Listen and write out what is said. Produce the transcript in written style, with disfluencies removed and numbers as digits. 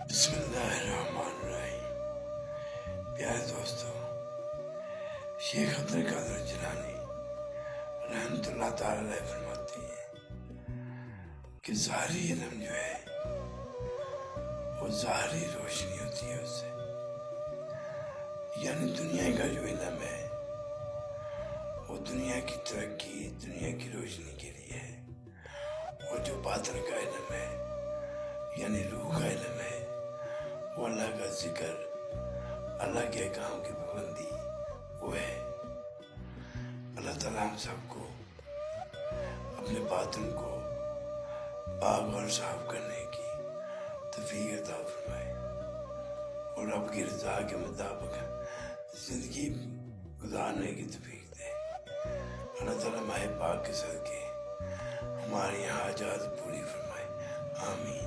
بسم اللہ الرحمن الرحیم۔ پیارے دوستو، شیخ عبد القادر جیلانی رحمۃ اللہ تعالی علیہ فرماتے ہیں کہ ظاہری علم جو ہے وہ ظاہری روشنی ہوتی ہے اس سے، یعنی دنیا کا جو علم ہے وہ دنیا کی ترقی، دنیا کی روشنی کے لیے ہے، اور جو باطن کا علم ہے یعنی روح کا علم ہے وہ اللہ کا ذکر، اللہ کے احکام کی پابندی وہ ہے۔ اللہ تعالیٰ ہم سب کو اپنے باطن کو پاک اور صاف کرنے کی توفیق عطا فرمائے اور رب کی رضا کے مطابق زندگی گزارنے کی توفیق دے۔ اللہ تعالیٰ ماہ پاک کے صدقے ہماری حاجات پوری فرمائے، آمین۔